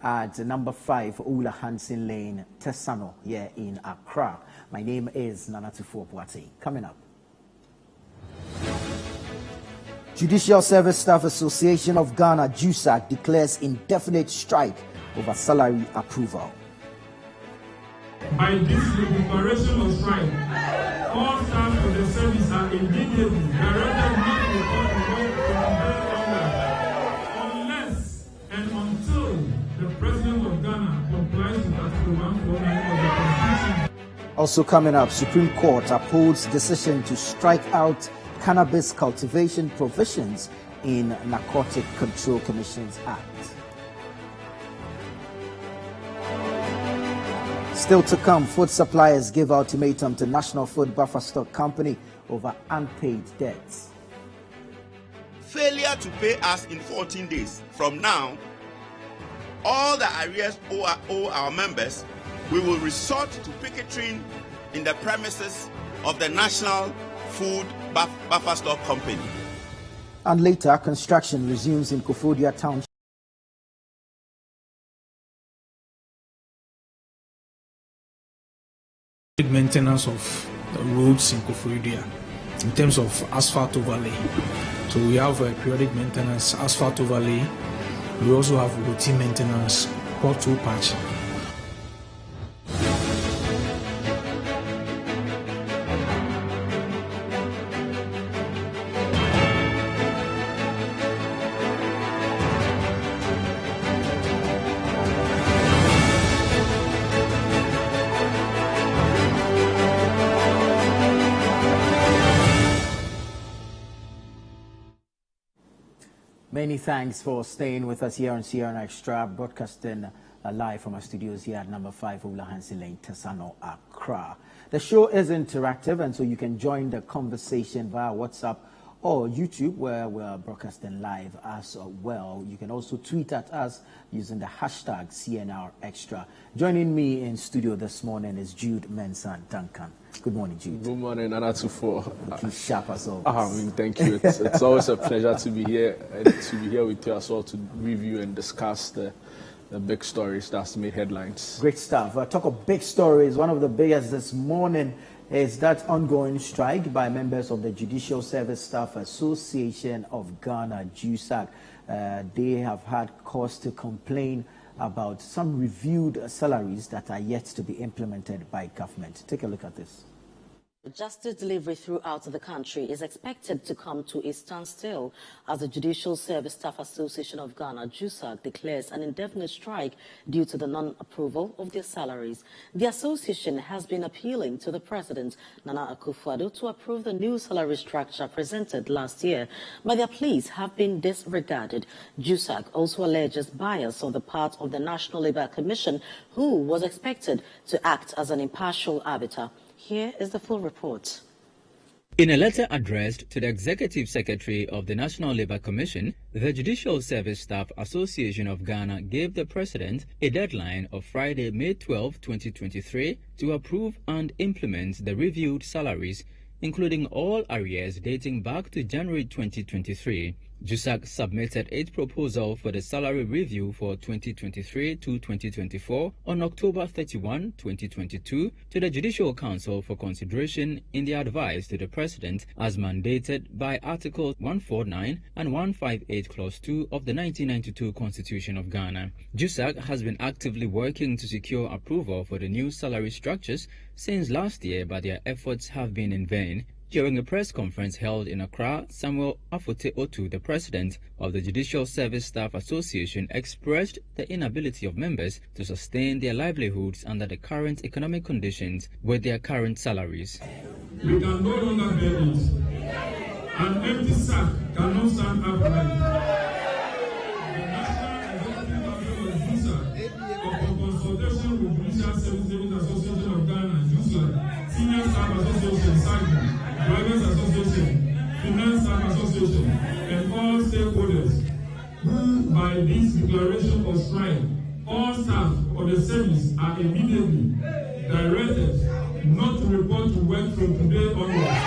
at number 5 Ula Hansen Lane, Tesano, here in Accra. My name is Nanatufo Boate. Coming up. Judicial Service Staff Association of Ghana, JUSAG, declares indefinite strike over salary approval. By this declaration of strike, all staff of the service are immediately directed not to report to work from today onward, unless and until the President of Ghana complies with Article 149 of the Constitution. Also coming up, Supreme Court upholds decision to strike out cannabis cultivation provisions in Narcotic Control Commission's Act. Still to come, food suppliers give ultimatum to National Food Buffer Stock Company over unpaid debts. Failure to pay us in 14 days from now, all the arrears owe our members, we will resort to picketing in the premises of the National Food Buffer Stock Company. And later, construction resumes in Kofodia Township. Maintenance of the roads in Kofodia in terms of asphalt overlay. So we have a periodic maintenance, asphalt overlay. We also have routine maintenance, pothole patch. Many thanks for staying with us here on CNR Extra, broadcasting live from our studios here at number 5 Ula Hansen Lane, Tesano, Accra. The show is interactive, and so you can join the conversation via WhatsApp or YouTube, where we're broadcasting live as well. You can also tweet at us using the hashtag CNR Extra. Joining me in studio this morning is Jude Mensah Duncan. Good morning, Jude. Good morning, Nanatufo. Looking sharp as always. Thank you. It's always a pleasure to be here and to be here with you as well to review and discuss the big stories that's made headlines. Great stuff. Talk of big stories. One of the biggest this morning is that ongoing strike by members of the Judicial Service Staff Association of Ghana, JUSAG. They have had cause to complain about some reviewed salaries that are yet to be implemented by government. Take a look at this. Justice delivery throughout the country is expected to come to a standstill as the Judicial Service Staff Association of Ghana, JUSAG, declares an indefinite strike due to the non-approval of their salaries. The association has been appealing to the President, Nana Akufo-Addo, to approve the new salary structure presented last year, but their pleas have been disregarded. JUSAG also alleges bias on the part of the National Labour Commission, who was expected to act as an impartial arbiter. Here is the full report. In a letter addressed to the Executive Secretary of the National Labour Commission, the Judicial Service Staff Association of Ghana gave the President a deadline of Friday, May 12, 2023, to approve and implement the reviewed salaries, including all arrears dating back to January 2023. JUSAG submitted its proposal for the salary review for 2023 to 2024 on October 31, 2022 to the Judicial Council for consideration in their advice to the President as mandated by Articles 149 and 158 Clause 2 of the 1992 Constitution of Ghana. JUSAG has been actively working to secure approval for the new salary structures since last year, but their efforts have been in vain. During a press conference held in Accra, Samuel Afote-Otu, the president of the Judicial Service Staff Association, expressed the inability of members to sustain their livelihoods under the current economic conditions with their current salaries. We can no longer bear it. An empty sack cannot stand upright. The National Executive Council of JUSAG, for consultation with Judicial Service Association of Ghana, JUSAG, Senior Staff Association, SAGI, Drivers Association, Finance Staff Association, and all stakeholders who, by this declaration of strike, all staff of the service are immediately directed not to report to work from today onwards.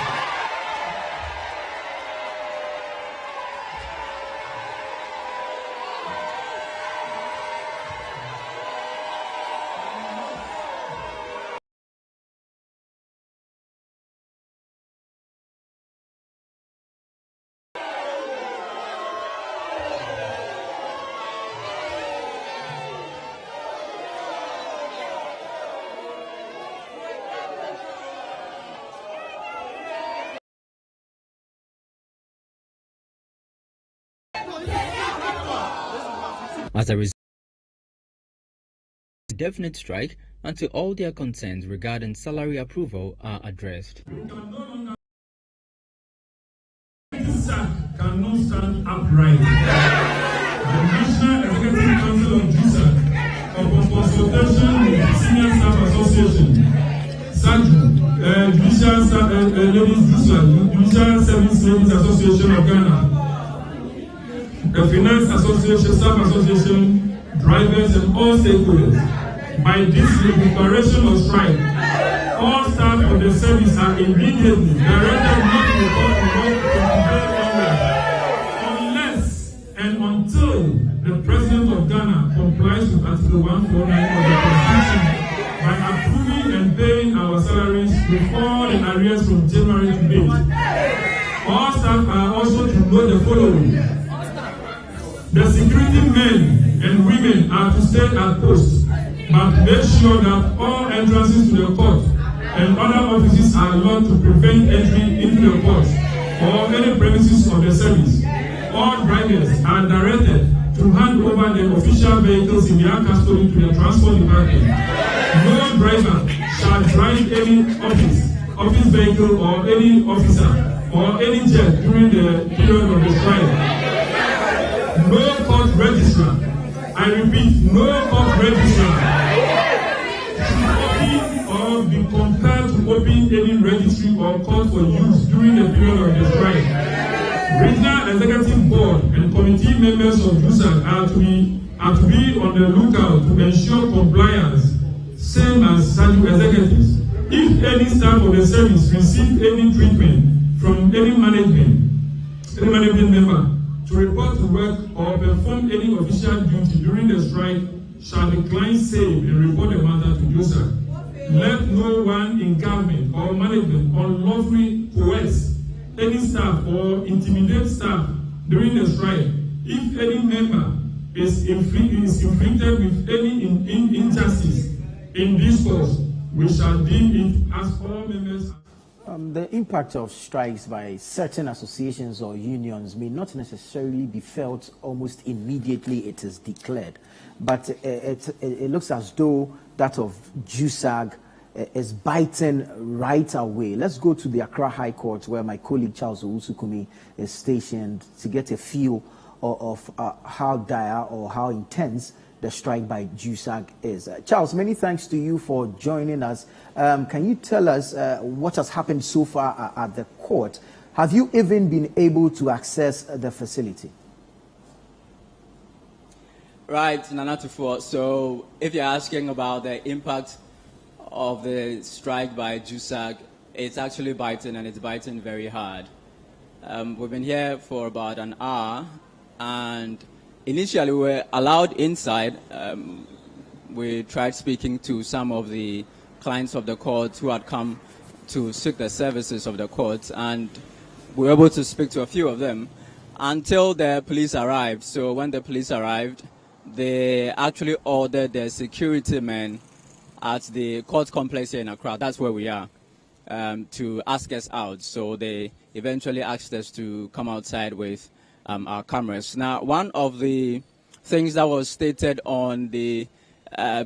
as a result of the definite strike until all their concerns regarding salary approval are addressed. JUSAG cannot stand upright. The National Executive Council of JUSAG, upon consultation with the Senior Staff Association, Judicial Service Ladies Association of Ghana, the Finance Association, Staff Association, drivers, and all stakeholders, by this declaration of strike, all staff of the service are immediately directed not to report to work unless and until the President of Ghana complies with Article 149 of the Constitution by approving and paying our salaries with all the arrears from January to date. All staff are also to know the following. The security men and women are to stay at post, but make sure that all entrances to the court and other offices are allowed to prevent entry into the court or any premises of the service. All drivers are directed to hand over their official vehicles in their custody to the transport department. No driver shall drive any office vehicle or any officer or any jet during the period of the strike. No court registrar, I repeat, no court registrar or be compelled to open any registry or court for use during the period of the strike. Regional Executive Board and committee members of JUSAG are to be on the lookout to ensure compliance, same as SAGU executives. If any staff of the service receive any treatment from any management member to report to work or perform any official duty during the strike, shall decline same and report the matter to JUSAG. Let no one in government or management unlawfully coerce any staff or intimidate staff during the strike. If any member is inflicted with any injustice in this cause, we shall deem it as all members. The impact of strikes by certain associations or unions may not necessarily be felt almost immediately it is declared, but it looks as though that of JUSAG is biting right away. Let's go to the Accra High Court, where my colleague Charles Owusukumi is stationed, to get a feel of how dire or how intense the strike by JUSAG is. Charles, many thanks to you for joining us. Can you tell us what has happened so far at the court? Have you even been able to access the facility? Right, Nanatufo. So if you're asking about the impact of the strike by JUSAG, it's actually biting, and it's biting very hard. We've been here for about an hour, and initially we were allowed inside. We tried speaking to some of the clients of the court who had come to seek the services of the court, and we were able to speak to a few of them until the police arrived. So when the police arrived, they actually ordered the security men at the court complex here in Accra, that's where we are, to ask us out. So they eventually asked us to come outside with our cameras. Now, one of the things that was stated on the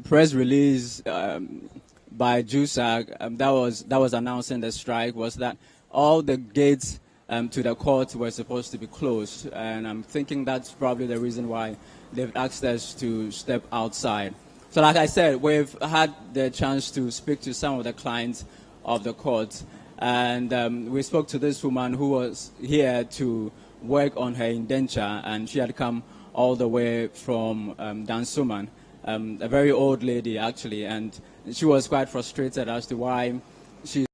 press release by JUSAG that was announcing the strike was that all the gates to the court were supposed to be closed, and I'm thinking that's probably the reason why they've asked us to step outside. So like I said, we've had the chance to speak to some of the clients of the court, and we spoke to this woman who was here to work on her indenture, and she had come all the way from Dansuman, a very old lady actually, and she was quite frustrated as to why she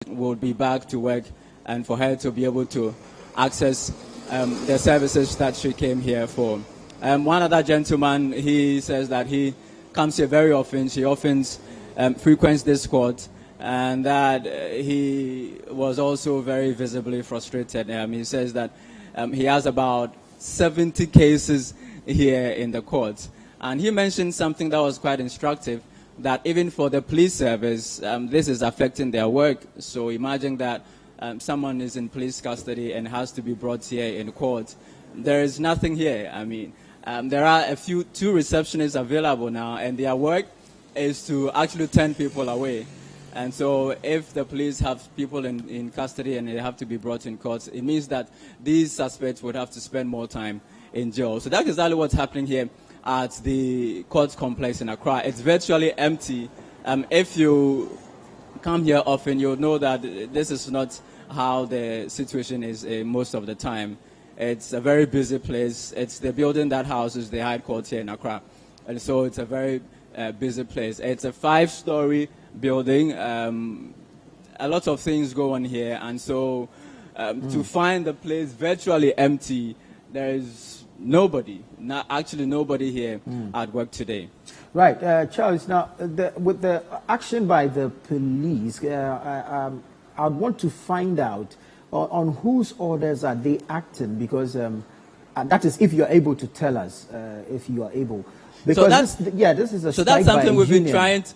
would be back to work and for her to be able to access the services that she came here for. One other gentleman, he says that he comes here very often. She often frequents this court, and that he was also very visibly frustrated. He says that he has about 70 cases here in the court. And he mentioned something that was quite instructive, that even for the police service, this is affecting their work. So imagine that someone is in police custody and has to be brought here in court. There is nothing here. I mean, there are two receptionists available now, and their work is to actually turn people away. And so if the police have people in custody and they have to be brought in court, it means that these suspects would have to spend more time in jail. So that's exactly what's happening here at the court complex in Accra. It's virtually empty. If you come here often, you'll know that this is not how the situation is most of the time. It's a very busy place. It's the building that houses the High Court here in Accra. And so it's a very busy place. It's a 5-story building. A lot of things go on here. And so to find the place virtually empty, there is nobody, actually nobody here at work today. Right. Charles, now, with the action by the police, I'd want to find out on whose orders are they acting, because and that is if you're able to tell us, if you are able. Because so this is a so strike that's something by we've union. been trying to...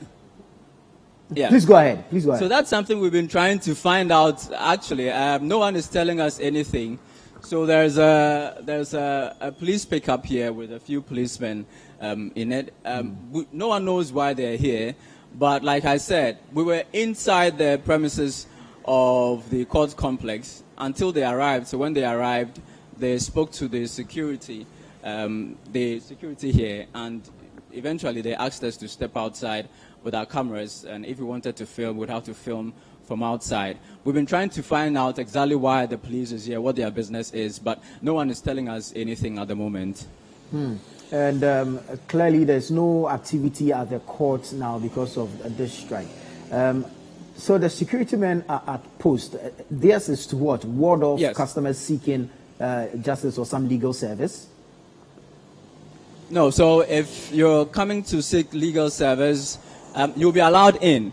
Yeah. Please go ahead. Please go ahead. So that's something we've been trying to find out, actually. No one is telling us anything. So there's a police pickup here with a few policemen in it. No one knows why they're here. But like I said, we were inside the premises of the court complex until they arrived. So when they arrived, they spoke to the security here, and eventually they asked us to step outside with our cameras, and if we wanted to film, we'd have to film from outside. We've been trying to find out exactly why the police is here, what their business is, but no one is telling us anything at the moment. And clearly there's no activity at the court now because of this strike. So the security men are at post. Theirs is to what? Ward off customers seeking justice or some legal service? No, so if you're coming to seek legal service, you'll be allowed in.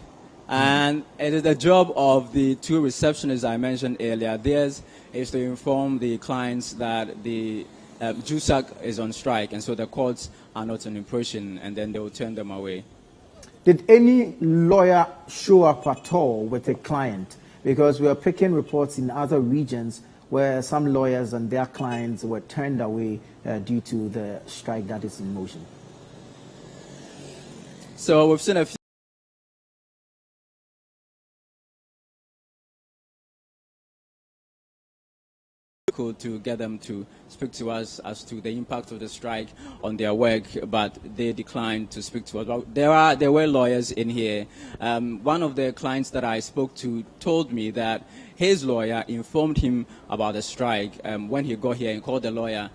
And it is the job of the 2 receptionists I mentioned earlier. Theirs is to inform the clients that the JUSAG is on strike, and so the courts are not in operation, and then they will turn them away. Did any lawyer show up at all with a client? Because we are picking reports in other regions where some lawyers and their clients were turned away due to the strike that is in motion. So we've seen a few to get them to speak to us as to the impact of the strike on their work, but they declined to speak to us. Well, there were lawyers in here. One of the clients that I spoke to told me that his lawyer informed him about the strike. When he got here and called the lawyer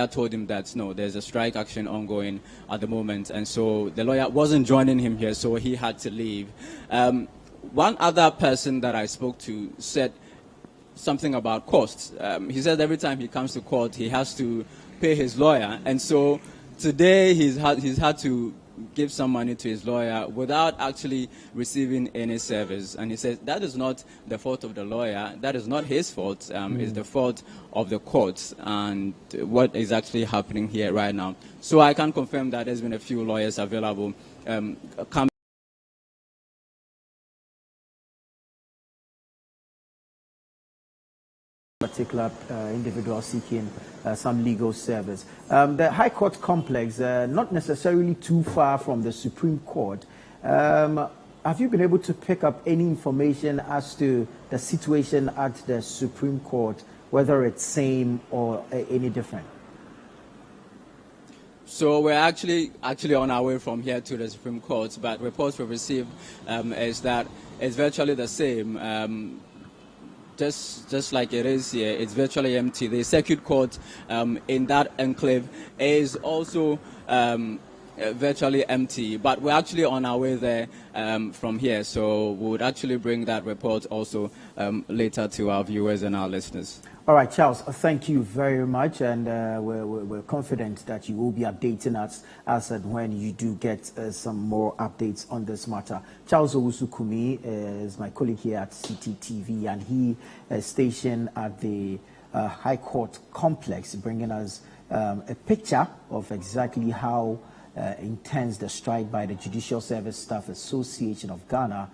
told him that no, there's a strike action ongoing at the moment, and so the lawyer wasn't joining him here, so he had to leave. One other person that I spoke to said something about costs. He said every time he comes to court, he has to pay his lawyer, and so today he's had to give some money to his lawyer without actually receiving any service. And he says that is not the fault of the lawyer. That is not his fault. It's the fault of the courts and what is actually happening here right now. So I can confirm that there's been a few lawyers available. Particular individual seeking some legal service. The High Court complex, not necessarily too far from the Supreme Court. Have you been able to pick up any information as to the situation at the Supreme Court, whether it's same or any different? So we're actually on our way from here to the Supreme Court, but reports we've received is that it's virtually the same. Just like it is here, it's virtually empty. The circuit court in that enclave is also virtually empty, but we're actually on our way there from here, so we would actually bring that report also later to our viewers and our listeners. All right, Charles, thank you very much, and we're confident that you will be updating us as and when you do get some more updates on this matter. Charles Owusu-Kumi is my colleague here at CTTV, and he is stationed at the High Court complex, bringing us a picture of exactly how intense the strike by the Judicial Service Staff Association of Ghana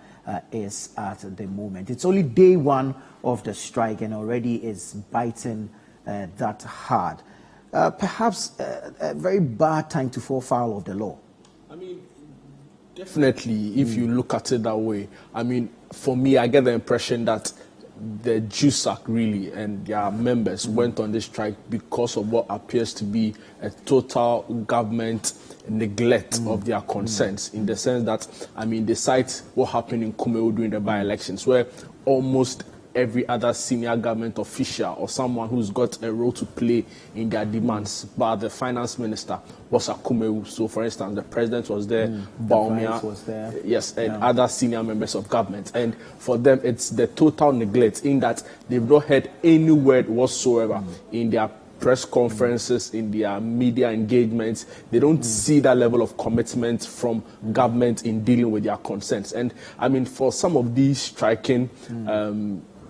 is at the moment. It's only day one of the strike and already is biting that hard. Perhaps a very bad time to fall foul of the law. I mean, definitely, if you look at it that way. I mean, for me, I get the impression that the JUSAG really and their members went on this strike because of what appears to be a total government neglect of their concerns, in the sense that, I mean, they cite what happened in Kumeu during the by-elections, where almost every other senior government official or someone who's got a role to play in their demands, but the finance minister was at Kumeu. So, for instance, the president was there, Baumia was there, yes, and other senior members of government. And for them, it's the total neglect, in that they've not heard any word whatsoever in their press conferences, in their media engagements. They don't see that level of commitment from government in dealing with their concerns. And I mean, for some of these striking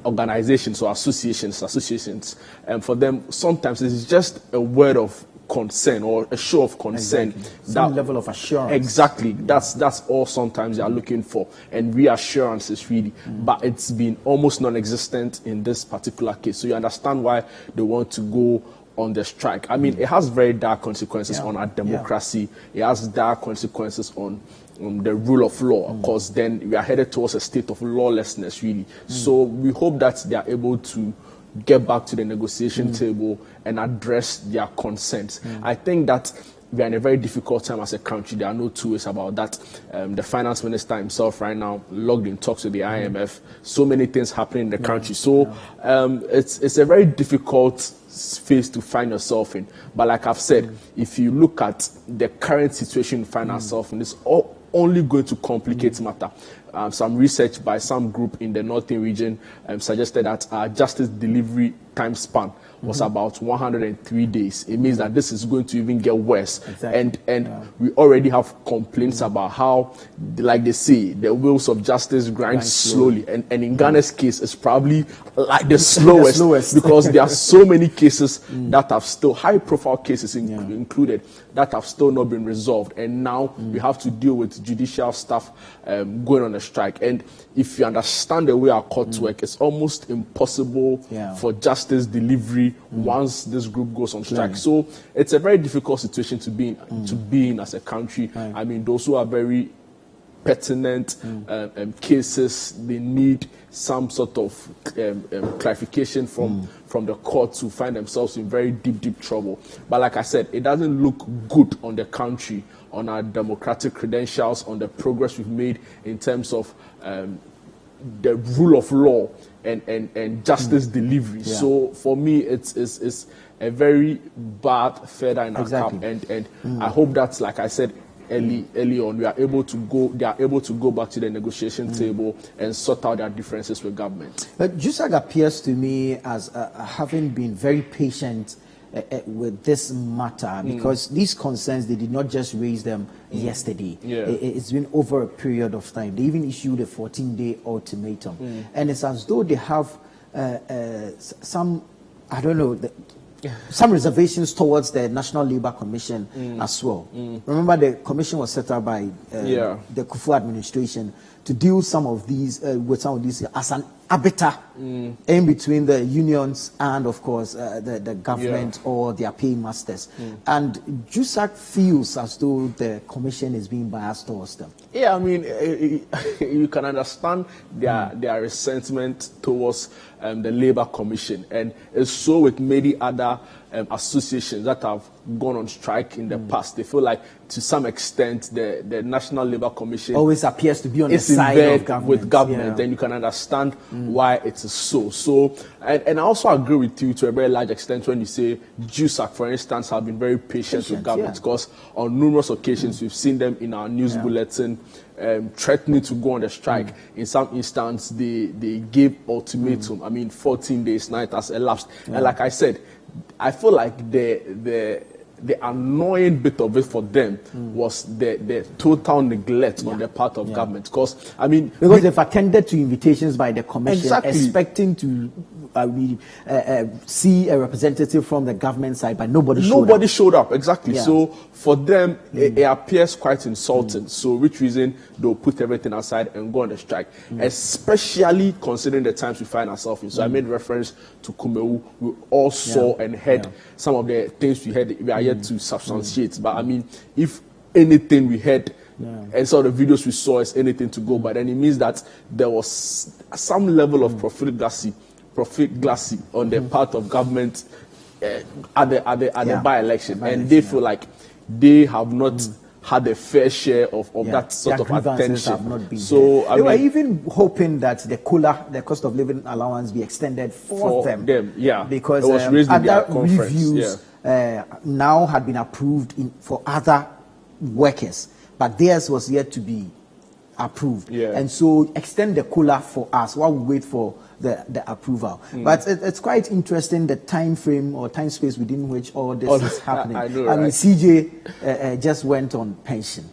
organizations or associations, and for them, sometimes it's just a word of concern or a show of concern. Exactly. Some level of assurance. Exactly. That's all sometimes they are looking for, and reassurances really. But it's been almost non-existent in this particular case. So you understand why they want to go on the strike. I mean, it has very dark consequences on our democracy. It has dark consequences on the rule of law, because then we are headed towards a state of lawlessness, really. So we hope that they are able to get back to the negotiation table and address their concerns. I think that we are in a very difficult time as a country. There are no two ways about that. The finance minister himself right now logged in talks with the IMF. So many things happening in the country. So it's a very difficult phase to find yourself in. But like I've said, if you look at the current situation you find ourselves in, it's only going to complicate matter. Some research by some group in the northern region suggested that our justice delivery time span was about 103 days. It means that this is going to even get worse. Exactly. And we already have complaints about how, like they say, the wheels of justice grind slowly. And in Ghana's case, it's probably like the slowest, because there are so many cases that have still, high-profile cases included, that have still not been resolved. And now we have to deal with judicial staff going on a strike. And if you understand the way our courts work, it's almost impossible for justice delivery once this group goes on strike. So it's a very difficult situation to be in as a country. I mean, those who are very pertinent cases, they need some sort of clarification from the courts, who find themselves in very deep trouble. But like I said, it doesn't look good on the country, on our democratic credentials, on the progress we've made in terms of the rule of law and justice delivery. So for me, it's a very bad feather in our cap, and I hope that, like I said early on, they are able to go back to the negotiation table and sort out their differences with government. But JUSAG appears to me as having been very patient with this matter, because these concerns, they did not just raise them yesterday. It's been over a period of time. They even issued a 14-day ultimatum. And it's as though they have some, I don't know, some reservations towards the National Labour Commission as well. Remember, the commission was set up by the Kufuor administration to deal with some of these as an arbiter in between the unions and, of course, the government or their paying masters. And JUSAG feels as though the commission is being biased towards them. Yeah, I mean, you can understand their resentment towards the Labour Commission, and it's so with many other associations that have gone on strike in the past. They feel like, to some extent, the National Labour Commission always appears to be on the side of government. With government, and you can understand why it is so. So, and I also agree with you to a very large extent when you say JUSAG, for instance, have been very patient with government, because on numerous occasions we've seen them in our news bulletin threatening to go on the strike. In some instance, they gave ultimatum. I mean, 14 days now it has elapsed. And like I said, I feel like the annoying bit of it for them was the total neglect on the part of government. Because they've attended to invitations by the commission, expecting to see a representative from the government side, but nobody showed up. Exactly. Yeah. So for them, it appears quite insulting. So which reason they'll put everything aside and go on the strike, especially considering the times we find ourselves in. So I made reference to Kumewu. We all saw and heard some of the things we heard. We are yet to substantiate. But I mean, if anything we heard and some of the videos we saw is anything to go by, then it means that there was some level of profligacy on the part of government at the by-election, and they feel like they have not had a fair share of that sort of attention. So they were even hoping that the cost of living allowance be extended for them. Because it was raised in their other reviews now had been approved for other workers, but theirs was yet to be approved. And so extend the COLA for us while we wait for the approval. But it's quite interesting, the time frame or time space within which all this is happening. I mean, CJ just went on pension.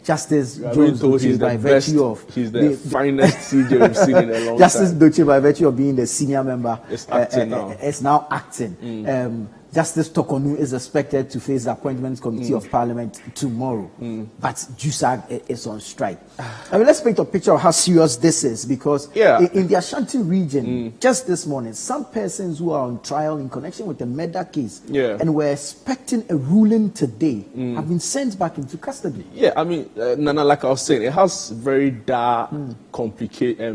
Justice Jones Doche, by virtue of he's the finest CJ we've seen in a long Justice time. Doche, by virtue of being the senior member, is now acting. Justice Tokonu is expected to face the Appointments Committee of Parliament tomorrow, but JUSAG is on strike. I mean, let's paint a picture of how serious this is, because in the Ashanti region, just this morning, some persons who are on trial in connection with the murder case and were expecting a ruling today have been sent back into custody. I mean, Nana, like I was saying, it has very dire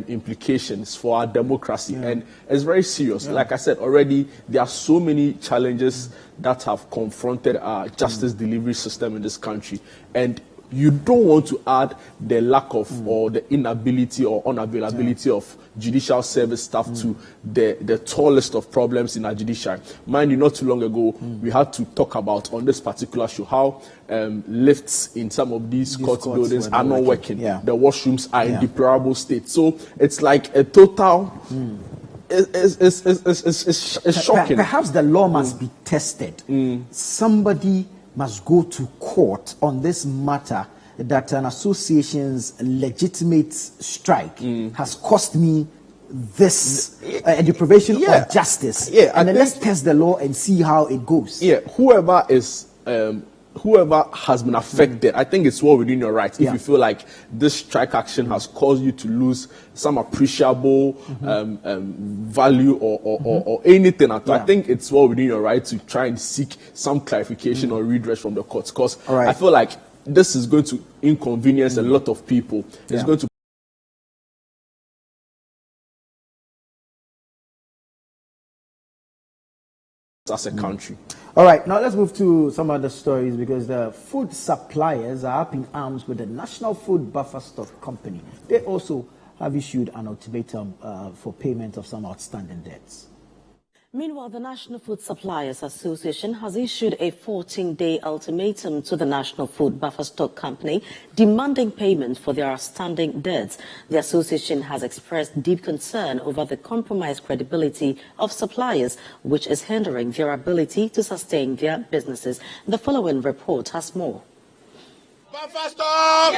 implications for our democracy, and it's very serious. Like I said already, there are so many challenges that have confronted our justice delivery system in this country, and you don't want to add the lack of or the inability or unavailability of judicial service staff to the tallest of problems in our judiciary. Mind you, not too long ago, we had to talk about on this particular show how lifts in some of these court buildings are not working. The washrooms are in deplorable state. So it's like a total... It's shocking. Perhaps the law must be tested. Somebody must go to court on this matter, that an association's legitimate strike has cost me this deprivation of justice. And then let's test the law and see how it goes. Whoever has been affected, I think it's well within your rights. If you feel like this strike action has caused you to lose some appreciable value or anything at all, I think it's well within your right to try and seek some clarification or redress from the courts. Because I feel like this is going to inconvenience a lot of people. It's going to as a country. All right, now let's move to some other stories, because the food suppliers are up in arms with the National Food Buffer Stock Company. They also have issued an ultimatum for payment of some outstanding debts. Meanwhile, the National Food Suppliers Association has issued a 14-day ultimatum to the National Food Buffer Stock Company demanding payment for their outstanding debts. The association has expressed deep concern over the compromised credibility of suppliers, which is hindering their ability to sustain their businesses. The following report has more. Buffer Stock!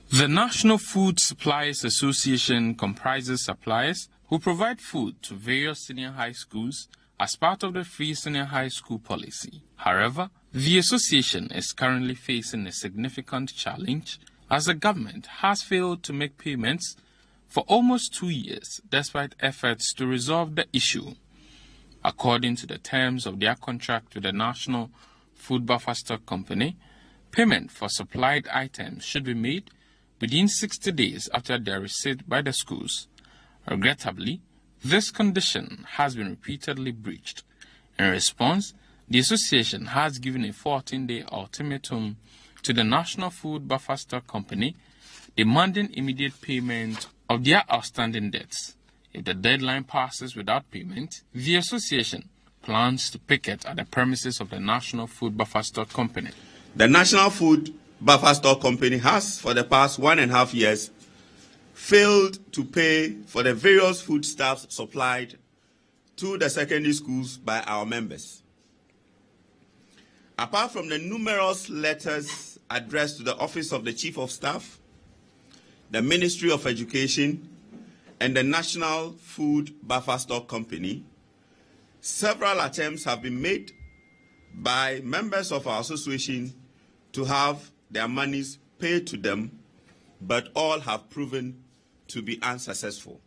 The National Food Suppliers Association comprises suppliers who provide food to various senior high schools as part of the free senior high school policy. However, the association is currently facing a significant challenge as the government has failed to make payments for almost 2 years despite efforts to resolve the issue. According to the terms of their contract with the National Food Buffer Stock Company, payment for supplied items should be made within 60 days after their receipt by the schools. Regrettably, this condition has been repeatedly breached. In response, the association has given a 14-day ultimatum to the National Food Buffer Stock Company demanding immediate payment of their outstanding debts. If the deadline passes without payment, the association plans to picket at the premises of the National Food Buffer Stock Company. The National Food Buffer Stock Company has, for the past 1.5 years, failed to pay for the various foodstuffs supplied to the secondary schools by our members. Apart from the numerous letters addressed to the Office of the Chief of Staff, the Ministry of Education, and the National Food Buffer Stock Company, several attempts have been made by members of our association to have their monies paid to them, but all have proven to be unsuccessful.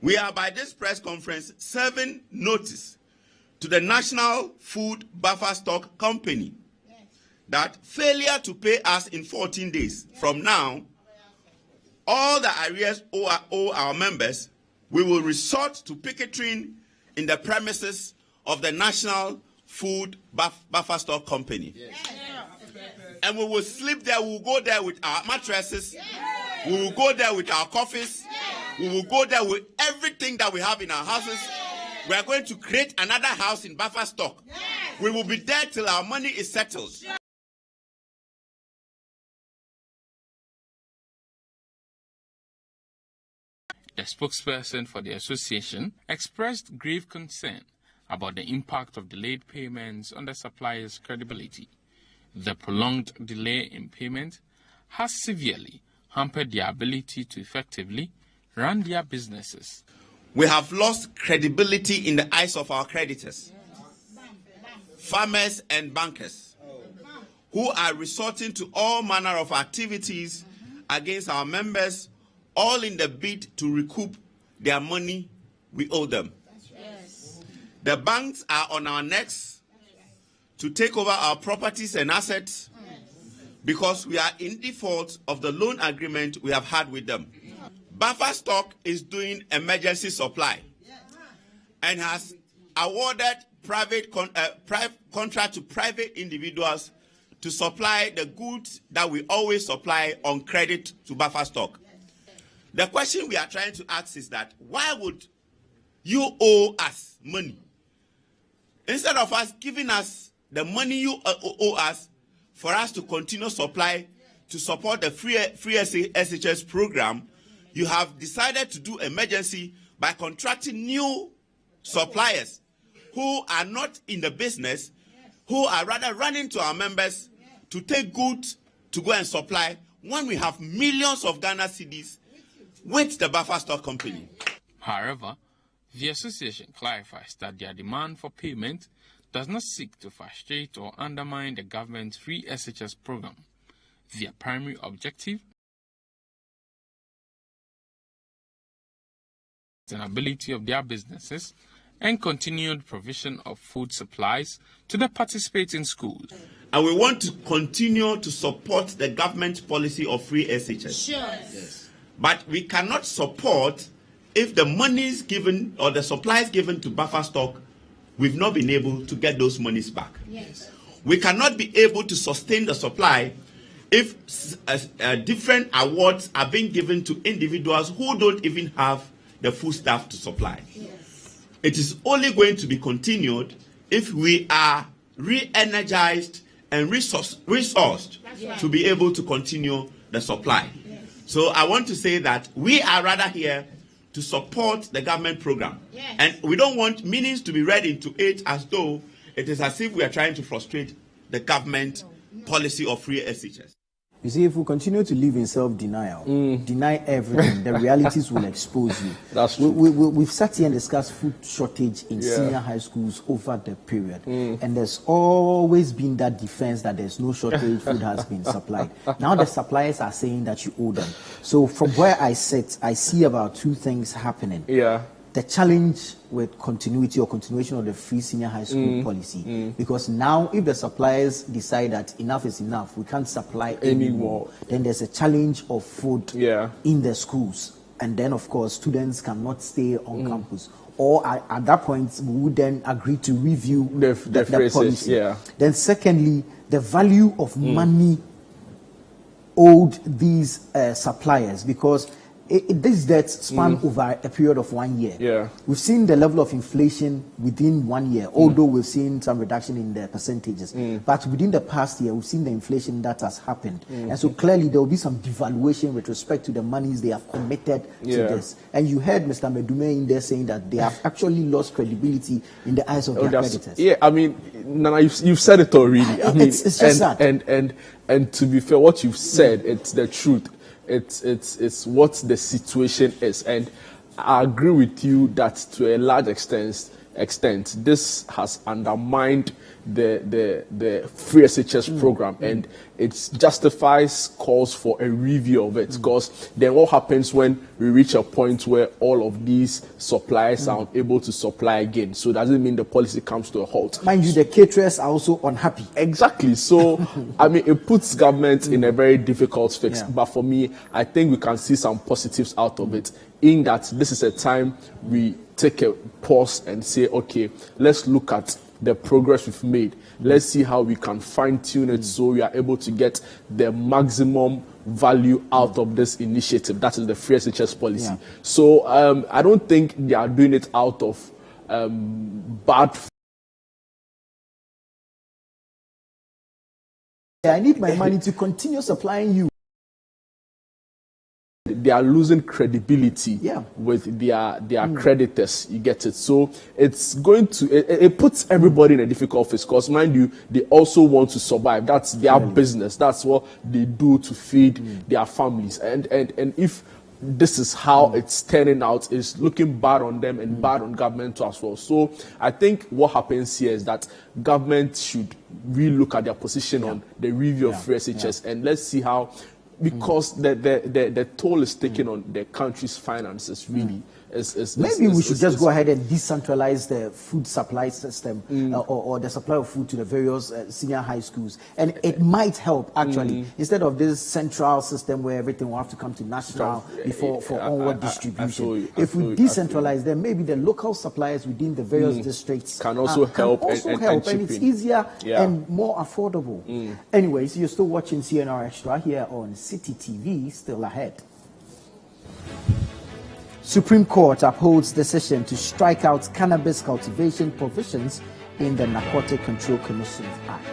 We are by this press conference serving notice to the National Food Buffer Stock Company that failure to pay us in 14 days from now, all the arrears owe our members, we will resort to picketing in the premises of the National Food Buffer Stock Company. And we will sleep there. We will go there with our mattresses. We will go there with our coffees. We will go there with everything that we have in our houses. We are going to create another house in buffer stock. We will be there till our money is settled. The spokesperson for the association expressed grave concern about the impact of delayed payments on the supplier's credibility. The prolonged delay in payment has severely hampered their ability to effectively run their businesses. We have lost credibility in the eyes of our creditors, farmers and bankers, who are resorting to all manner of activities against our members, all in the bid to recoup their money we owe them. The banks are on our necks to take over our properties and assets because we are in default of the loan agreement we have had with them. Buffer Stock is doing emergency supply and has awarded contract to private individuals to supply the goods that we always supply on credit to Buffer Stock. The question we are trying to ask is that why would you owe us money? Instead of us giving us the money you owe us for us to continue supply to support the free SHS program, you have decided to do emergency by contracting new suppliers who are not in the business, who are rather running to our members to take goods to go and supply when we have millions of Ghana cedis with the Buffer Stock Company. However, the association clarifies that their demand for payment does not seek to frustrate or undermine the government's free SHS program. Their primary objective is the ability of their businesses and continued provision of food supplies to the participating schools. And we want to continue to support the government policy of free SHS. Sure. Yes. But we cannot support if the monies given or the supplies given to Buffer Stock, we've not been able to get those monies back. Yes. We cannot be able to sustain the supply if different awards are being given to individuals who don't even have the full staff to supply. Yes. It is only going to be continued if we are re-energized and resourced to be able to continue the supply. Yes. So I want to say that we are rather here to support the government program. Yes. And we don't want meanings to be read into it as though it is as if we are trying to frustrate the government policy of free SHS. You see, if we continue to live in self-denial, deny everything, the realities will expose you. That's true. We've sat here and discussed food shortage in senior high schools over the period. And there's always been that defense that there's no shortage, food has been supplied. Now the suppliers are saying that you owe them. So from where I sit, I see about two things happening. Yeah. The challenge with continuation of the free senior high school policy, because now if the suppliers decide that enough is enough, we can't supply anymore, then there's a challenge of food in the schools, and then of course students cannot stay on campus, or at that point we would then agree to review the policy. Then secondly, the value of money owed these suppliers, because this debt span over a period of 1 year. We've seen the level of inflation within 1 year, although we've seen some reduction in the percentages. But within the past year, we've seen the inflation that has happened. And so clearly there will be some devaluation with respect to the monies they have committed to this. And you heard Mr. Medume in there saying that they have actually lost credibility in the eyes of their creditors. Yeah, I mean, Nana, you've said it already. I mean, it's just that. And to be fair, what you've said, it's the truth. it's what the situation is. And I agree with you that to a large extent this has undermined the free SHS program, and it justifies calls for a review of it, because then what happens when we reach a point where all of these suppliers are unable to supply again? So does it mean the policy comes to a halt? Mind you, the caterers are also unhappy. Exactly. So I mean, it puts government in a very difficult fix. But for me, I think we can see some positives out of it, in that this is a time we take a pause and say, okay, let's look at the progress we've made. Let's see how we can fine-tune it so we are able to get the maximum value out of this initiative. That is the free SHS policy. So I don't think they are doing it out of bad. I need my money to continue supplying you. They are losing credibility with their creditors. You get it? So it's going to it puts everybody in a difficult phase, because mind you, they also want to survive. That's their business. That's what they do to feed their families. And if this is how it's turning out, it's looking bad on them and bad on government as well. So I think what happens here is that government should relook at their position on the review of free SHS, and let's see how, because the toll is taken on the country's finances, really. Maybe we should just go ahead and decentralize the food supply system or the supply of food to the various senior high schools. And it might help, actually, instead of this central system where everything will have to come to national for onward distribution. If we decentralize, then maybe the local suppliers within the various districts can also help, and it's easier and more affordable. Anyways, you're still watching CNR Extra here on City TV, still ahead. Supreme Court upholds decision to strike out cannabis cultivation provisions in the Narcotic Control Commission Act.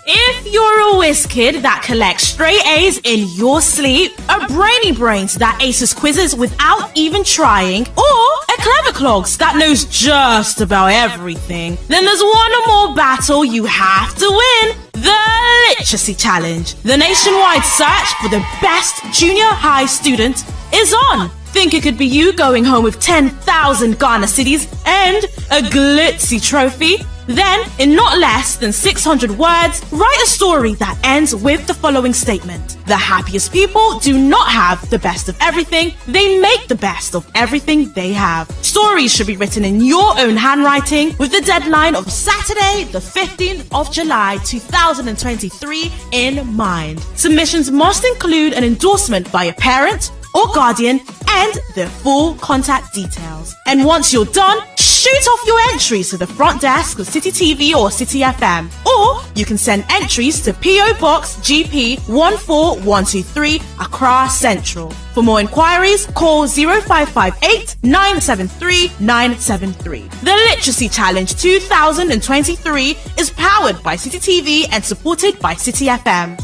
If you're a whiz kid that collects straight A's in your sleep, a brainy brains that aces quizzes without even trying, or a clever clogs that knows just about everything, then there's one or more battle you have to win: the Literacy Challenge. The nationwide search for the best junior high student is on. Think it could be you going home with 10,000 Ghana cedis and a glitzy trophy? Then, in not less than 600 words, write a story that ends with the following statement: the happiest people do not have the best of everything, they make the best of everything they have. Stories should be written in your own handwriting, with the deadline of Saturday, the 15th of July 2023 in mind. Submissions must include an endorsement by a parent or guardian and their full contact details. And once you're done, shoot off your entries to the front desk of City TV or City FM. Or you can send entries to PO Box GP 14123 Accra Central. For more inquiries, call 0558 973 973. The Literacy Challenge 2023 is powered by City TV and supported by City FM.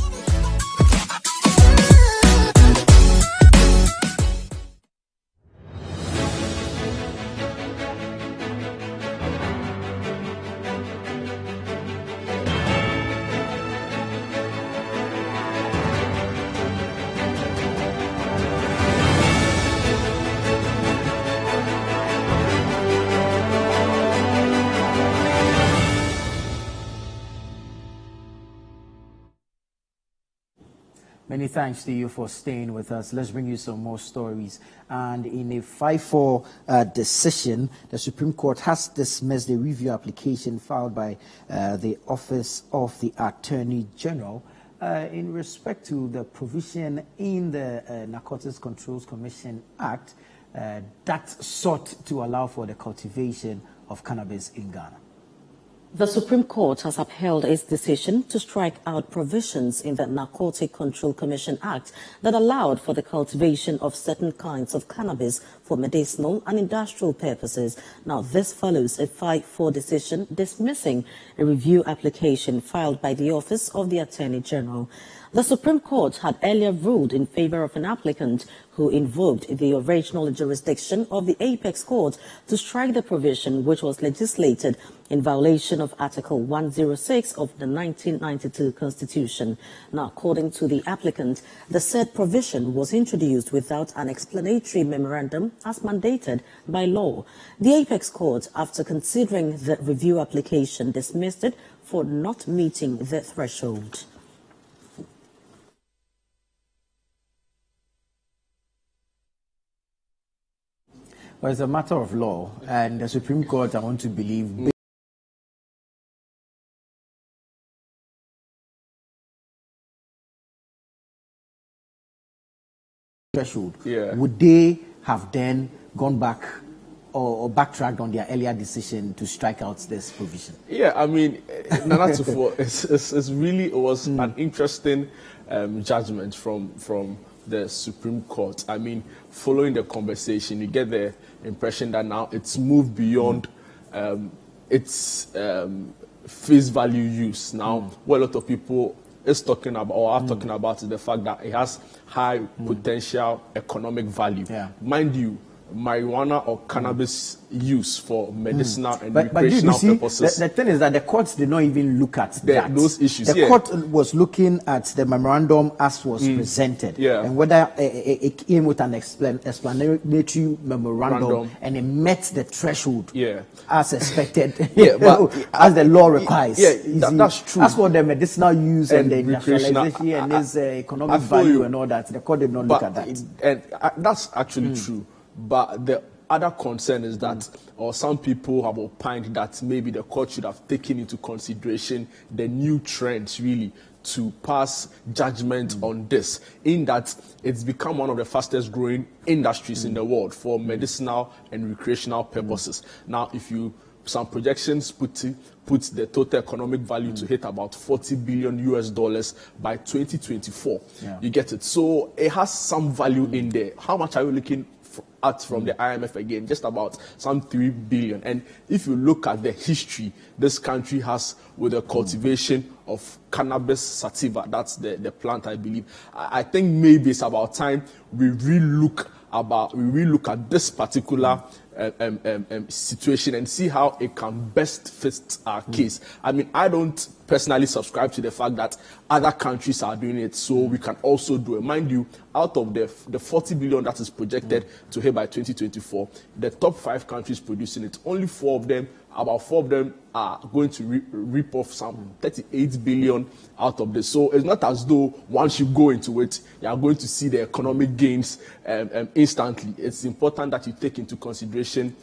Many thanks to you for staying with us. Let's bring you some more stories. And in a 5-4 decision, the Supreme Court has dismissed the review application filed by the Office of the Attorney General in respect to the provision in the Narcotics Controls Commission Act that sought to allow for the cultivation of cannabis in Ghana. The Supreme Court has upheld its decision to strike out provisions in the Narcotic Control Commission Act that allowed for the cultivation of certain kinds of cannabis for medicinal and industrial purposes. Now, this follows a 5-4 decision dismissing a review application filed by the Office of the Attorney General. The Supreme Court had earlier ruled in favor of an applicant who invoked the original jurisdiction of the Apex Court to strike the provision which was legislated in violation of Article 106 of the 1992 Constitution. Now, according to the applicant, the said provision was introduced without an explanatory memorandum as mandated by law. The Apex Court, after considering the review application, dismissed it for not meeting the threshold. Well, it's a matter of law, and the Supreme Court, I want to believe, threshold. Yeah. Would they have then gone back or backtracked on their earlier decision to strike out this provision? Yeah, I mean, Nana Tufo, it was an interesting judgment from the Supreme Court. I mean, following the conversation, you get the impression that now it's moved beyond its face value use. Now, what a lot of people is talking about or are talking about is the fact that it has high potential economic value. Yeah. Mind you, marijuana or cannabis use for medicinal and recreational but you see, purposes. The thing is that the courts did not even look at those issues. The court was looking at the memorandum as was presented, and whether it came with an explanatory memorandum and it met the threshold as expected, but as the law requires. That's true. As for the medicinal use and the industrialization and its economic value and all that, the court did not look at that. And that's actually true. But the other concern is that, or some people have opined that maybe the court should have taken into consideration the new trends really to pass judgment on this, in that it's become one of the fastest growing industries in the world for medicinal and recreational purposes. Now, if you some projections put the total economic value to hit about $40 billion by 2024. You get it. So it has some value in there. How much are you looking at from the IMF again? Just about some $3 billion. And if you look at the history this country has with the cultivation of cannabis sativa, that's the plant, I believe. I think maybe it's about time we relook at this particular situation and see how it can best fit our case. I mean, I don't personally subscribe to the fact that other countries are doing it, so we can also do it. Mind you, out of the 40 billion that is projected to hit by 2024, the top 5 countries producing it, only 4 of them, about 4 of them are going to rip off some 38 billion out of this. So it's not as though once you go into it, you are going to see the economic gains instantly. It's important that you take into consideration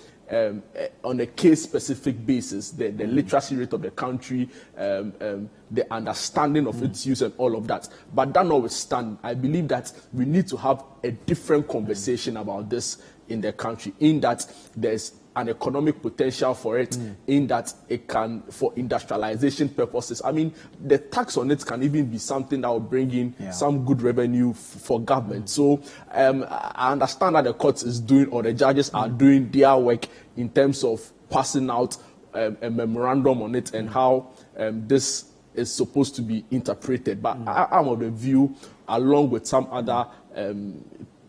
on a case-specific basis, the literacy rate of the country, the understanding of its use and all of that. But that notwithstanding, I believe that we need to have a different conversation about this in the country, in that there's an economic potential for it, in that it can, for industrialization purposes. I mean, the tax on it can even be something that will bring in some good revenue for government. So I understand that the court is doing, or the judges are doing their work in terms of passing out a memorandum on it and how this is supposed to be interpreted. But I'm of the view, along with some other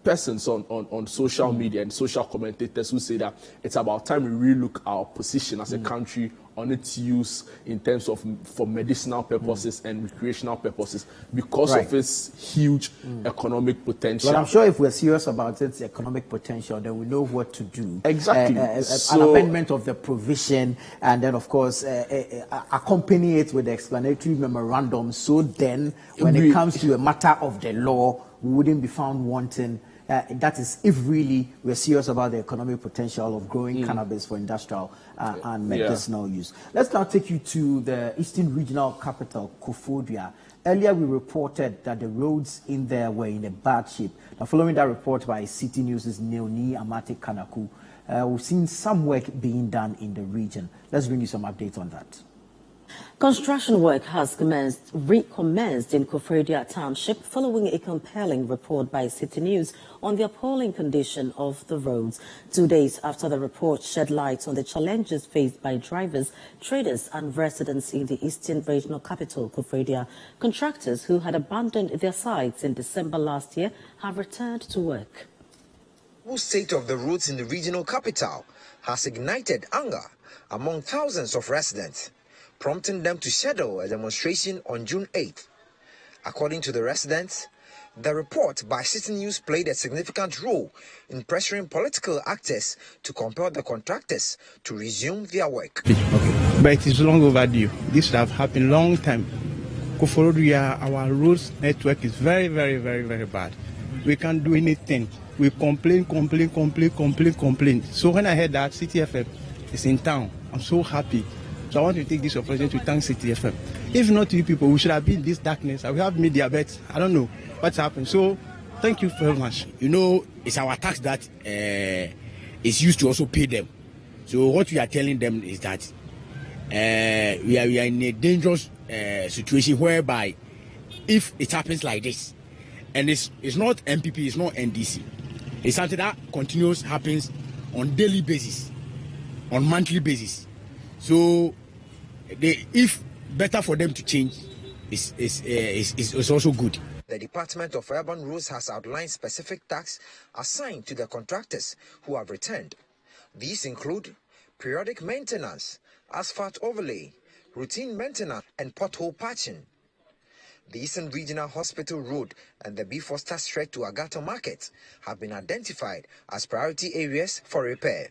persons on social media and social commentators, who say that it's about time we relook our position as a country on its use in terms of for medicinal purposes and recreational purposes because of its huge economic potential. But I'm sure if we're serious about its economic potential, then we know what to do. Exactly. An amendment of the provision, and then of course accompany it with the explanatory memorandum, so then when it comes to a matter of the law, we wouldn't be found wanting. That is, if really we're serious about the economic potential of growing cannabis for industrial and medicinal use. Let's now take you to the Eastern Regional Capital, Koforidua. Earlier, we reported that the roads in there were in a bad shape. Now, following that report by City News' Neoni Amate Kanaku, we've seen some work being done in the region. Let's bring you some updates on that. Construction work has recommenced in Koforidua Township following a compelling report by City News on the appalling condition of the roads. 2 days after the report shed light on the challenges faced by drivers, traders and residents in the eastern regional capital, Koforidua, contractors who had abandoned their sites in December last year have returned to work. The state of the roads in the regional capital has ignited anger among thousands of residents, prompting them to schedule a demonstration on June 8th. According to the residents, the report by City News played a significant role in pressuring political actors to compel the contractors to resume their work. Okay. But it is long overdue. This should have happened long time. Koforidua, our roads network is very, very, very, very bad. We can't do anything. We complain. So when I heard that City FM is in town, I'm so happy. So I want to take this opportunity to thank City FM. If not you people, we should have been in this darkness. I will have media, but I don't know what's happened. So thank you very much. You know, it's our tax that is used to also pay them. So what we are telling them is that we are in a dangerous situation whereby if it happens like this, and it's not MPP, it's not NDC, it's something that continues happens on daily basis, on monthly basis. So if better for them to change, is also good. The Department of Urban Roads has outlined specific tasks assigned to the contractors who have returned. These include periodic maintenance, asphalt overlay, routine maintenance, and pothole patching. The Eastern Regional Hospital Road and the B. Foster Stretch to Agato Market have been identified as priority areas for repair.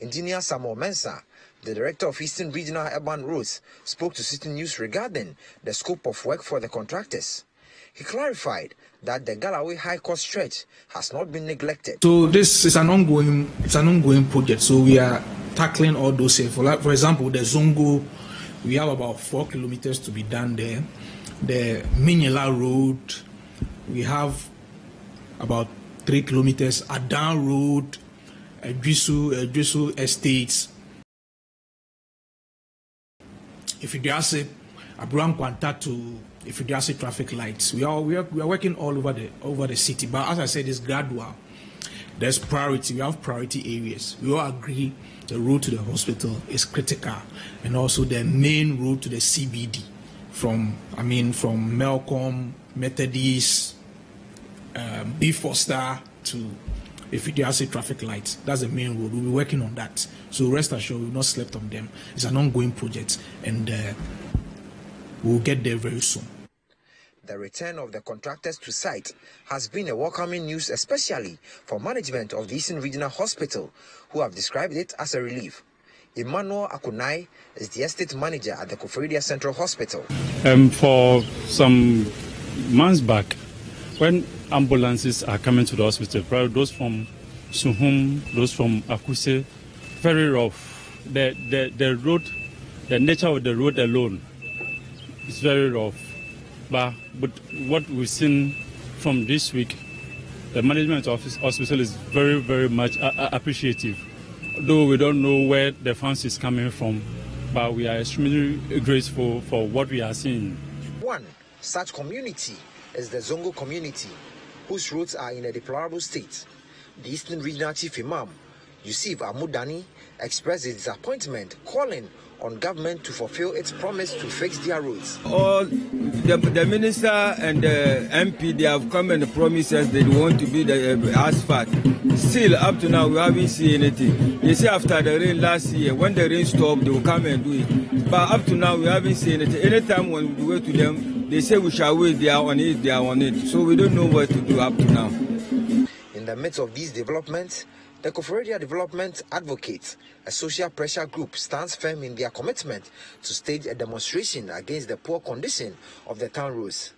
Engineer Samuel Mensah, the Director of Eastern Regional Urban Roads, spoke to City News regarding the scope of work for the contractors. He clarified that the Galloway High Court stretch has not been neglected. So this is an ongoing project. So we are tackling all those. For example, the Zongo, we have about 4 kilometers to be done there. The Minyela Road, we have about 3 kilometers. Adan Road, Jusu Estates. If you just say Abraham Kwanta to if you just say traffic lights, we are working all over the city. But as I said, it's gradual. There's priority. We have priority areas. We all agree the road to the hospital is critical, and also the main road to the CBD from Melcombe, Methodist, B. Foster to if you just say traffic lights. That's the main road. We'll be working on that. So rest assured, we've not slept on them. It's an ongoing project, and we'll get there very soon. The return of the contractors to site has been a welcoming news, especially for management of the Eastern Regional Hospital, who have described it as a relief. Emmanuel Akunai is the estate manager at the Koforidua Central Hospital. For some months back, when ambulances are coming to the hospital, probably those from Suhum, those from Akuse, very rough. The road, the nature of the road alone is very rough. But what we've seen from this week, the management of this hospital is very, very much appreciative. Though we don't know where the funds is coming from, but we are extremely grateful for what we are seeing. One such community is the Zongo community, whose roads are in a deplorable state. The Eastern Regional Chief Imam, Yusuf Amudani, expressed his disappointment, calling on government to fulfill its promise to fix their roads. All the minister and the MP, they have come and promised us they want to be the asphalt. Still, up to now, we haven't seen anything. They say after the rain last year, when the rain stopped, they will come and do it. But up to now, we haven't seen anything. Anytime when we go to them, they say we shall wait, they are on it, they are on it. So we don't know what to do up to now. In the midst of these developments, the Koforidua Development Advocates, a social pressure group, stands firm in their commitment to stage a demonstration against the poor condition of the town roads.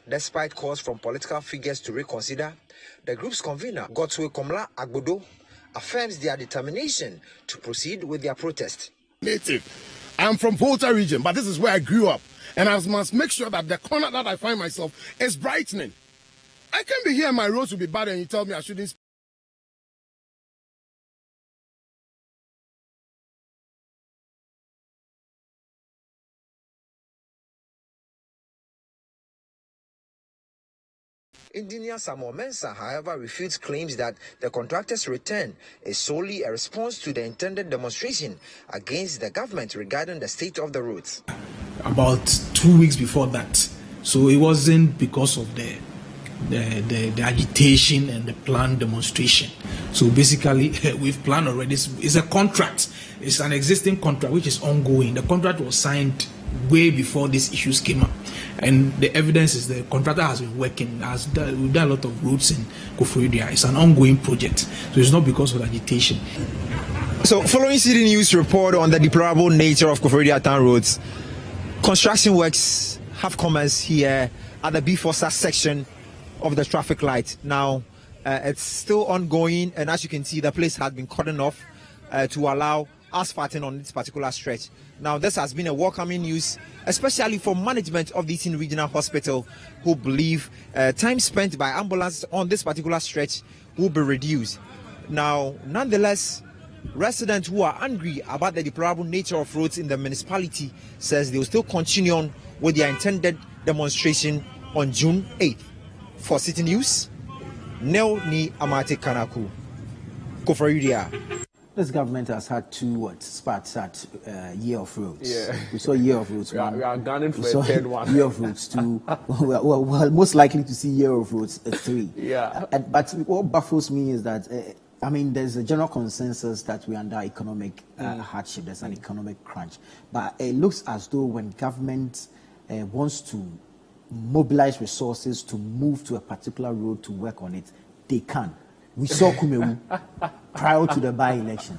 Despite calls from political figures to reconsider, the group's convener, Godswe Komla Agbodo, affirms their determination to proceed with their protest. Native. I'm from Volta region, but this is where I grew up, and I must make sure that the corner that I find myself is brightening. I can't be here, my roads will be bad, and you tell me I shouldn't Engineer Samuel Mensah, however, refutes claims that the contractor's return is solely a response to the intended demonstration against the government regarding the state of the roads. About 2 weeks before that, so it wasn't because of the agitation and the planned demonstration. So basically, we've planned already. It's a contract. It's an existing contract which is ongoing. The contract was signed way before these issues came up, and the evidence is the contractor has been working. We've done a lot of roads in Koforidua. It's an ongoing project, so it's not because of agitation. So, following City News report on the deplorable nature of Koforidua town roads, construction works have commenced here at the B4 section of the traffic light. Now, it's still ongoing, and as you can see, the place has been cordoned off to allow asphalting on this particular stretch. Now, this has been a welcoming news, especially for management of the Eastern Regional Hospital, who believe time spent by ambulance on this particular stretch will be reduced. Now, nonetheless, residents who are angry about the deplorable nature of roads in the municipality says they will still continue on with their intended demonstration on June 8th. For City News, Nel Ni Amate Kanaku, Koforidua. This government has had two spots at Year of Roads. Yeah. We saw Year of Roads 1. We are gunning for a third one. Year of Roads 2. Well, most likely to see Year of Roads 3. Yeah. But what baffles me is that, there's a general consensus that we're under economic hardship. There's an economic crunch. But it looks as though when government wants to mobilize resources to move to a particular road to work on it, they can. We saw Kumewu prior to the by-election.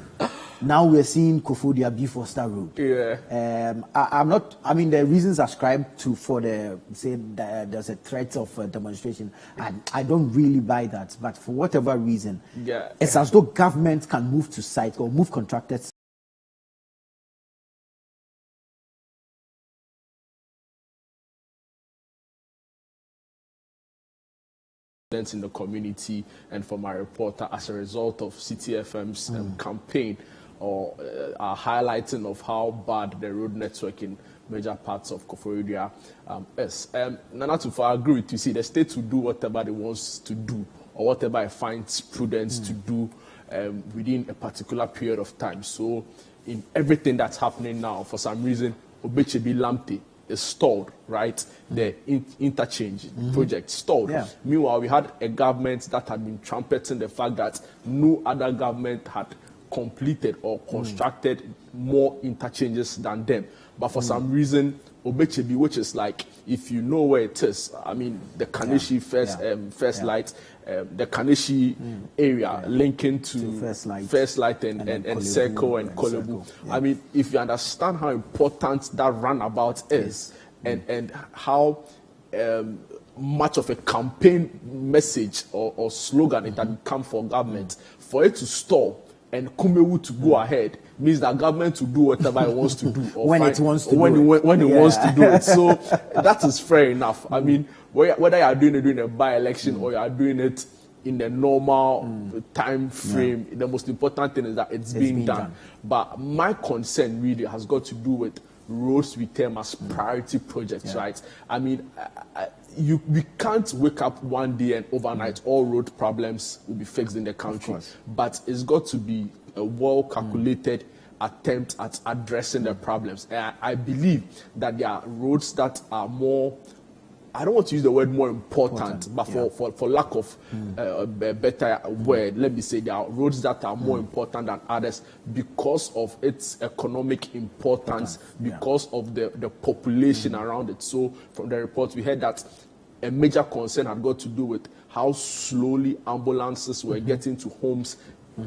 Now we're seeing Koforidua B4 Star Road. Yeah. The reasons ascribed to for the say that there's a threat of demonstration, and I don't really buy that. But for whatever reason, it's as though government can move to site or move contractors. In the community, and for my reporter, as a result of CTFM's campaign or highlighting of how bad the road network in major parts of Koforidua is. Nana Tufo, I agree with you. See, the state will do whatever it wants to do or whatever it finds prudence to do within a particular period of time. So, in everything that's happening now, for some reason, Obechebi Lamte is stalled, right? The interchange project stalled. Yeah. Meanwhile, we had a government that had been trumpeting the fact that no other government had completed or constructed more interchanges than them. But for some reason, Obechebi, which is like, if you know where it is, the Kaneshi first light, the Kaneshi area linking to First Light and Circle and Kolebu. Yeah. If you understand how important that runabout is and how much of a campaign message or slogan it had become for government, for it to stall and Kumewu to go ahead means that government will do whatever it wants to do or when it wants to do it. When it wants to do it. So that is fair enough. Whether you are doing it during a by-election or you are doing it in a normal time frame, the most important thing is that it's being done. But my concern really has got to do with roads we term as priority projects, right? We can't wake up one day and overnight all road problems will be fixed in the country. But it's got to be a well-calculated attempt at addressing the problems. And I believe that there are roads that are more, I don't want to use the word more important, but for lack of a better word, let me say there are roads that are more important than others because of its economic importance, because of the population around it. So from the report, we heard that a major concern had got to do with how slowly ambulances were getting to homes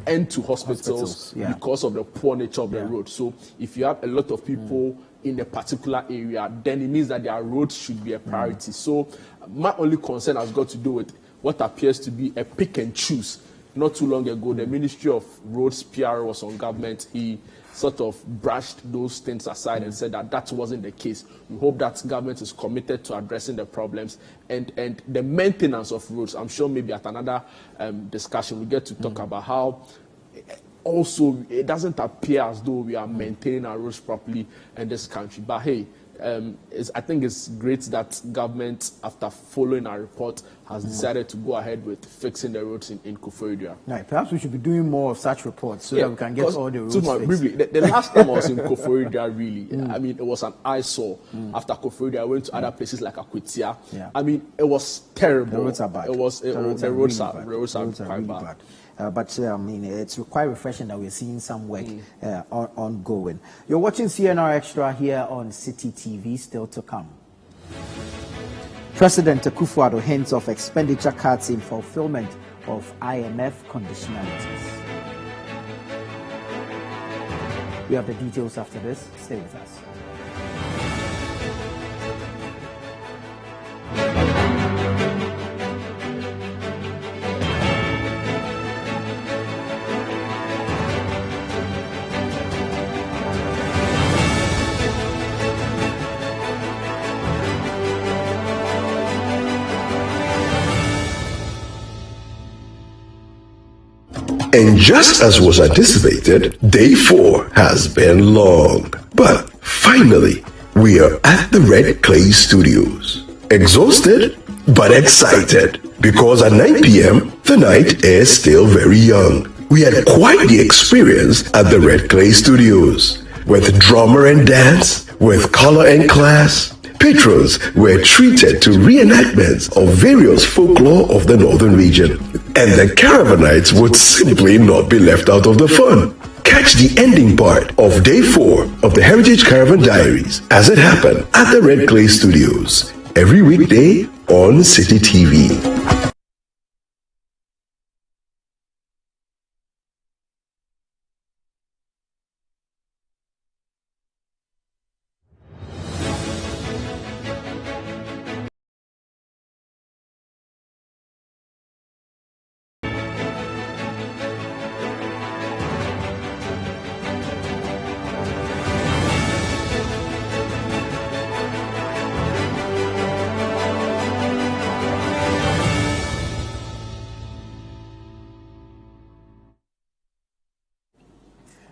and to hospitals because of the poor nature of the road. So if you have a lot of people in a particular area, then it means that their roads should be a priority. So my only concern has got to do with what appears to be a pick and choose. Not too long ago, the Ministry of Roads PR was on government. He sort of brushed those things aside and said that that wasn't the case. We hope that government is committed to addressing the problems and the maintenance of roads. I'm sure maybe at another discussion we get to talk about how also it doesn't appear as though we are maintaining our roads properly in this country. But hey, I think it's great that government, after following our report, has decided to go ahead with fixing the roads in Koforidua. Right, perhaps we should be doing more of such reports so that we can get all the roads fixed. Briefly, the last time I was in Koforidua, really, I mean, it was an eyesore. After Koforidua, I went to other places like Akwitia. I mean, it was terrible. The roads are bad. The roads are quite bad. But I mean, it's quite refreshing that we're seeing some work ongoing. You're watching CNR Extra here on City TV. Still to come. President Akufo-Addo hints of expenditure cuts in fulfillment of IMF conditionalities. We have the details after this. Stay with us. And just as was anticipated, day 4 has been long. But finally, we are at the Red Clay Studios. Exhausted, but excited. Because at 9 p.m., the night is still very young. We had quite the experience at the Red Clay Studios. With drummer and dance, with color and class, patrons were treated to reenactments of various folklore of the northern region. And the caravanites would simply not be left out of the fun. Catch the ending part of day 4 of the Heritage Caravan Diaries as it happened at the Red Clay Studios every weekday on City TV.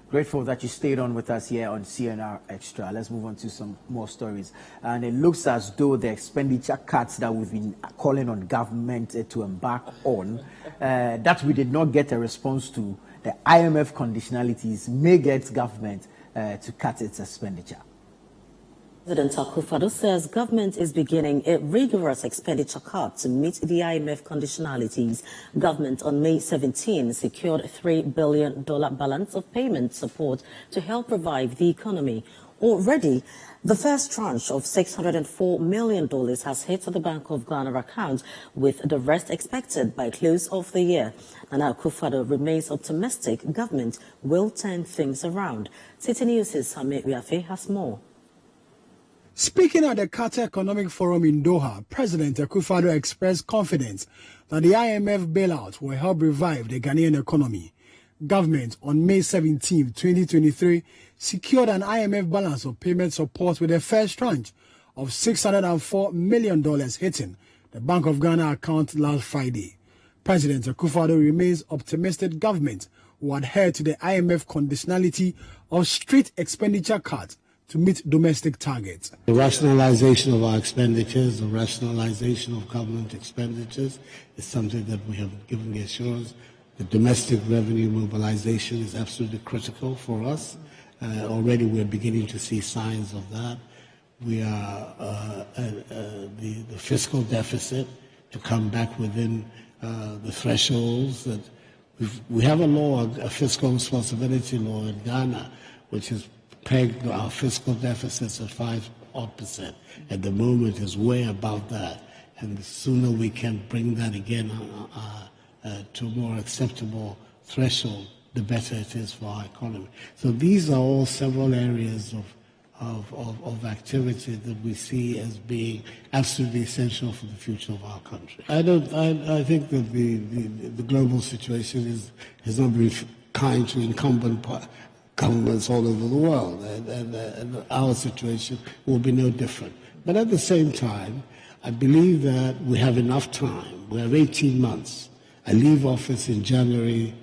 Grateful that you stayed on with us here on CNR Extra. Let's move on to some more stories. And it looks as though the expenditure cuts that we've been calling on government to embark on, that we did not get a response to, the IMF conditionalities may get government to cut its expenditure. President Akufo-Addo says government is beginning a rigorous expenditure cut to meet the IMF conditionalities. Government on May 17 secured $3 billion balance of payment support to help revive the economy. Already, the first tranche of $604 million has hit the Bank of Ghana account, with the rest expected by close of the year. And Akufo-Addo remains optimistic government will turn things around. City News' Hamid Riafe has more. Speaking at the Qatar Economic Forum in Doha, President Akufo-Addo expressed confidence that the IMF bailout will help revive the Ghanaian economy. Government on May 17, 2023, secured an IMF balance of payment support with a first tranche of $604 million hitting the Bank of Ghana account last Friday. President Akufo-Addo remains optimistic government will adhere to the IMF conditionality of strict expenditure cuts to meet domestic targets. The rationalization of our expenditures, the rationalization of government expenditures is something that we have given the assurance. The domestic revenue mobilization is absolutely critical for us. Already we're beginning to see signs of that. We are the fiscal deficit to come back within the thresholds that we have a law, a fiscal responsibility law in Ghana, which is pegged our fiscal deficits at 5%. At the moment, is way above that, and the sooner we can bring that again to a more acceptable threshold, the better it is for our economy. So these are all several areas of activity that we see as being absolutely essential for the future of our country. I think that the global situation has not been kind to incumbent governments all over the world, and our situation will be no different. But at the same time, I believe that we have enough time. We have 18 months. I leave office in January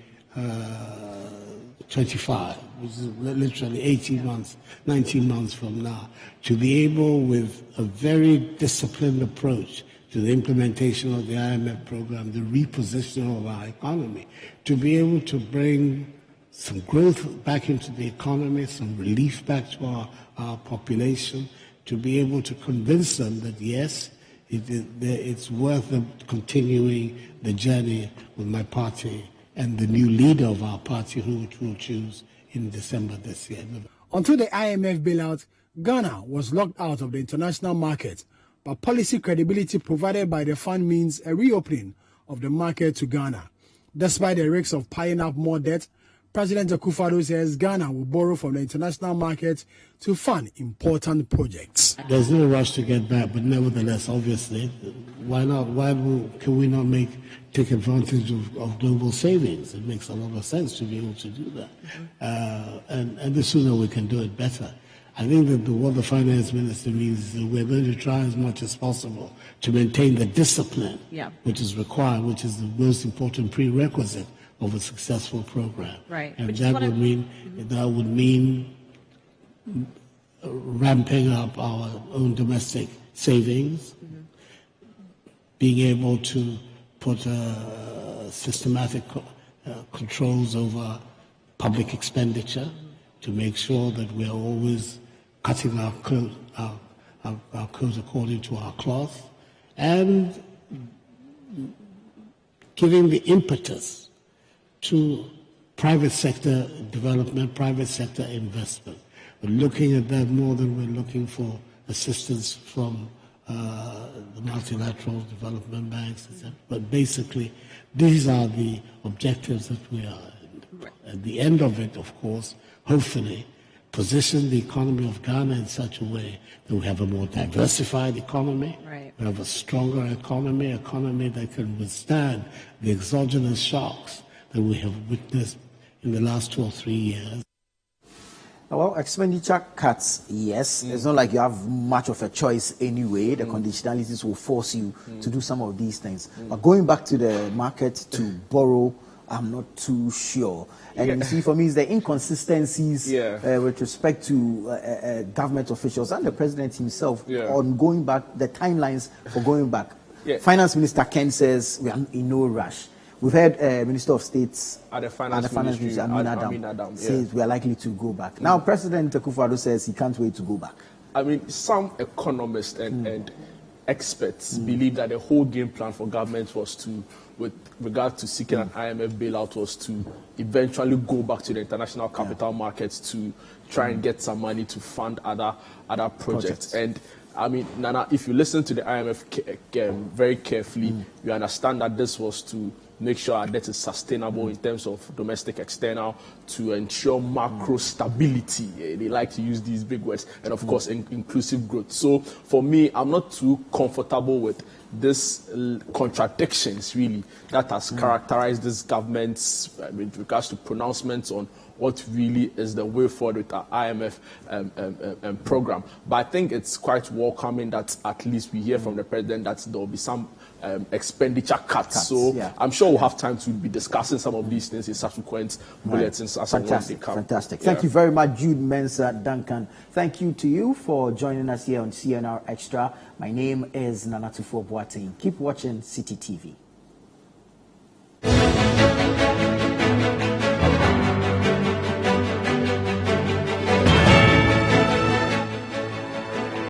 25. which is literally 18 months, 19 months from now, to be able, with a very disciplined approach to the implementation of the IMF program, the repositioning of our economy, to be able to bring some growth back into the economy, some relief back to our population, to be able to convince them that, yes, it's worth them continuing the journey with my party and the new leader of our party, who we'll choose in December this year. Until the IMF bailout, Ghana was locked out of the international market, but policy credibility provided by the fund means a reopening of the market to Ghana. Despite the risks of piling up more debt, President Akufo-Addo says Ghana will borrow from the international market to fund important projects. There's no rush to get back, but nevertheless, obviously, why not? Can we not take advantage of global savings? It makes a lot of sense to be able to do that. And the sooner we can do it, better. I think that what the finance minister means is that we're going to try as much as possible to maintain the discipline which is required, which is the most important prerequisite of a successful program. Right. And that would mean ramping up our own domestic savings, being able to put systematic controls over public expenditure to make sure that we're always cutting our coat according to our cloth, and giving the impetus to private sector development, private sector investment. We're looking at that more than we're looking for assistance from the multilateral development banks, etc. But basically, these are the objectives that we are. At the end of it, of course, hopefully, position the economy of Ghana in such a way that we have a more diversified economy, we have a stronger economy that can withstand the exogenous shocks that we have witnessed in the last 2 or 3 years. Well, expenditure cuts, yes. It's not like you have much of a choice anyway. The conditionalities will force you to do some of these things. But going back to the market to borrow, I'm not too sure. And you see, for me, it's the inconsistencies with respect to government officials and the president himself on going back, the timelines for going back. Finance Minister Ken says we are in no rush. We've heard Minister of States at the Finance Ministry, Amin Adam says we are likely to go back. Now, President Akufo-Addo says he can't wait to go back. I mean, some economists and experts believe that the whole game plan for government was to, with regard to seeking an IMF bailout, was to eventually go back to the international capital markets to try and get some money to fund other projects. And I mean, Nana, if you listen to the IMF very carefully, you understand that this was to make sure our debt is sustainable in terms of domestic external, to ensure macro stability. They like to use these big words, and of course, inclusive growth. So for me, I'm not too comfortable with this contradictions, really, that has characterized this government's with regards to pronouncements on what really is the way forward with our IMF program. But I think it's quite welcoming that at least we hear from the president that there will be some expenditure cuts. So I'm sure we'll have time to be discussing some of these things in subsequent bulletins as and when they come. Fantastic. Thank you very much, Jude Mensah Duncan. Thank you to you for joining us here on CNR Extra. My name is Nanatufo Boateng. Keep watching City TV.